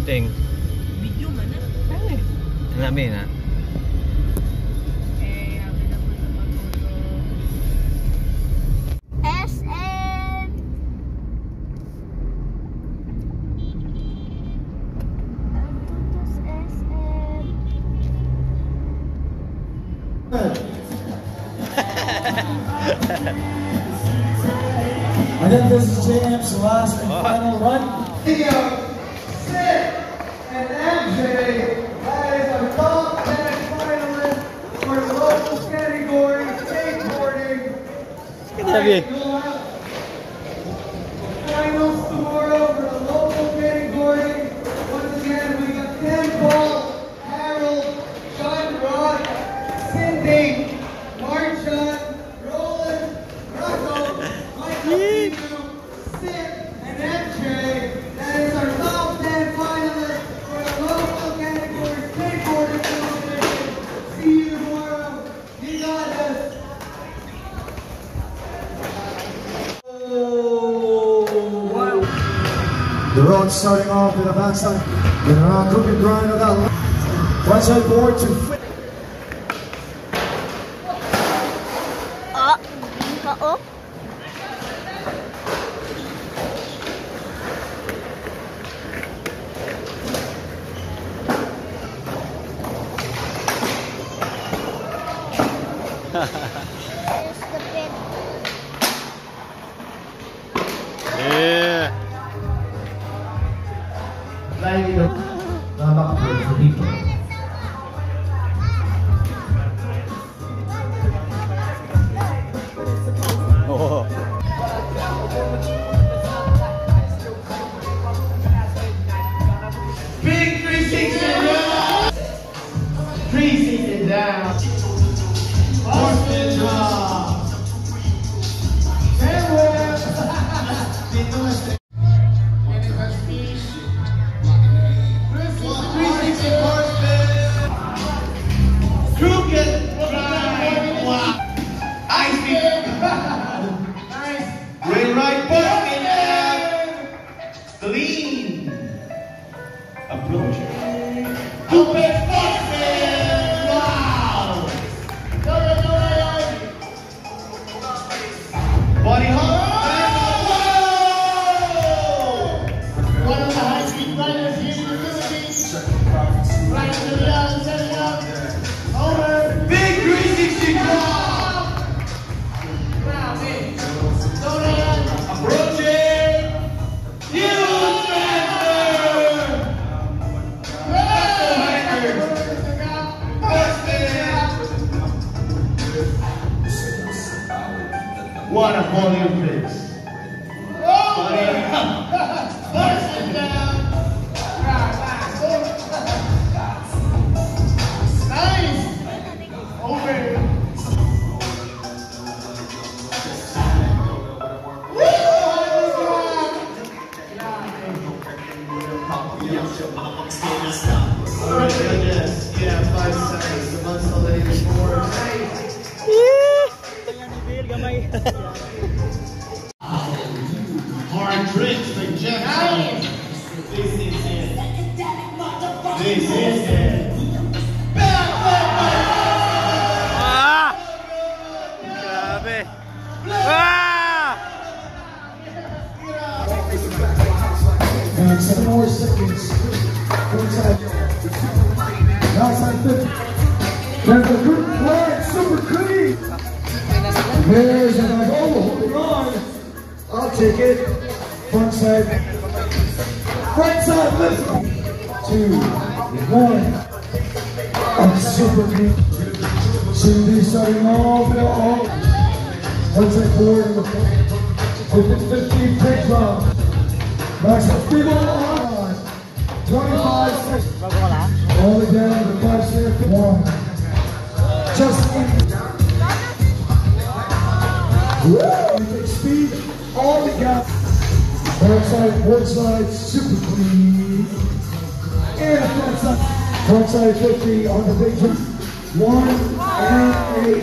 ting. Video man na. Ano? Namin ha. And then this is JM's last and final run. Sid and MJ, that is our top 10 finalists for the local category, skateboarding. Finals tomorrow for the local category. Once again, we got Ken Paul, Harold, Sean Rod, Cindy, Marshawn, Roland, Russell, Michael, Sid, and MJ. That is our top 10 finalists for the local category skateboarding competition. See you tomorrow. You got this. The road starting off with a backside. Get around, hook and grind of that right side board to flip. Yeah. Oh. Big 360 down. 360 down. Austin drop. And whip. 360 horseman. Crooked drive. Wow. Ice cream. Nice. Great right pocket. Clean. Approach. Open horseman. Wow. Body hop. One of the high-speed riders here in the Philippines. Right to the out, setting up. Over. Big 360 drop. Wow, big. Approaching. Huge transfer. What a volume fix. Nice. Over. Yeah, 5 seconds. The month's already before. Hard tricks like Jeff. This is it. This is it. Ah! Grabe. Ah! And 7 more seconds. Outside 50. There's a good play, super clean. There's an holding on. I'll take it. Front side lift. 2, 1. And super clean. Cindy starting off. Front side forward in the front. 50 big drop. Max speed on. 25 seconds. All the down to 5 seconds. 1. Just in. Woo! Speed all the gas. Back side, super clean. And front side 50 on the big jump. 1 and 8.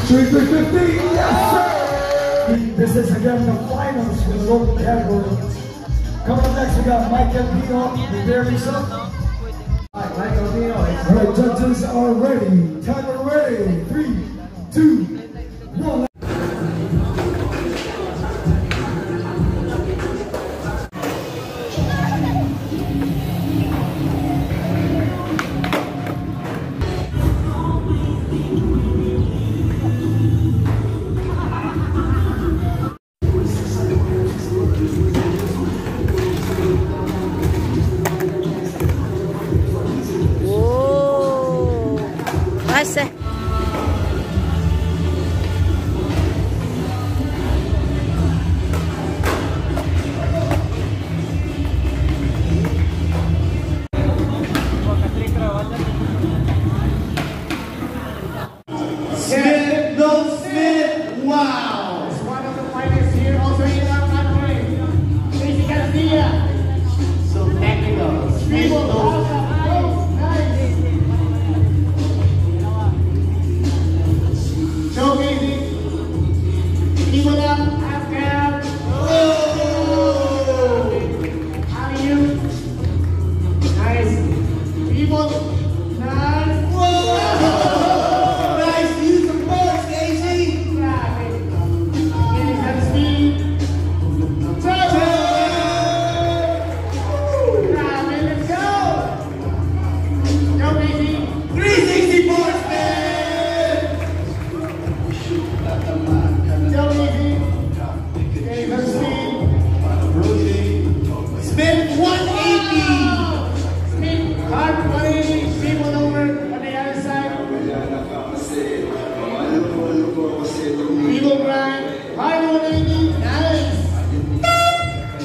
350. Yes, sir! This is again the finals for the local category. Coming up next, we got Mike Campino. Prepare yourself. All right, judges are ready. Timer ready. 3, 2, 1. Basta. Smith, no Smith, wow! It's one of the finest here, also in our country. Casey Garcia. So technical. Smith, no. Nice. Show Casey. Keep it up, half count. Oh! How are you? Nice. People. Nice. Whoa! Nice use of force, Casey. Yeah, getting some speed. Turn. Yeah, man, let's go. Go, Casey. 360 force, man. Go, Casey. Getting some speed. Spin 180. Spin hard 180. Spin 1 over on the other side. Evil grind. Hard 180. Nice.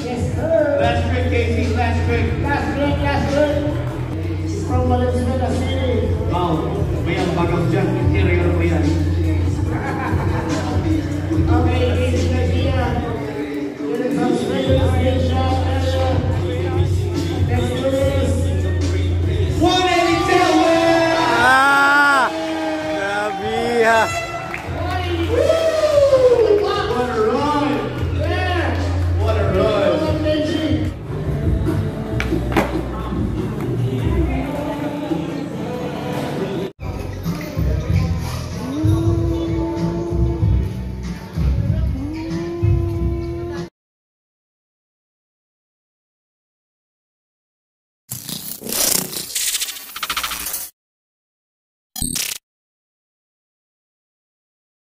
Yes, sir. Last trick, Casey. Last trick. Last trick. Last trick. From Valenzuela City. Wow, may ang bagang dyan, interior mo yan.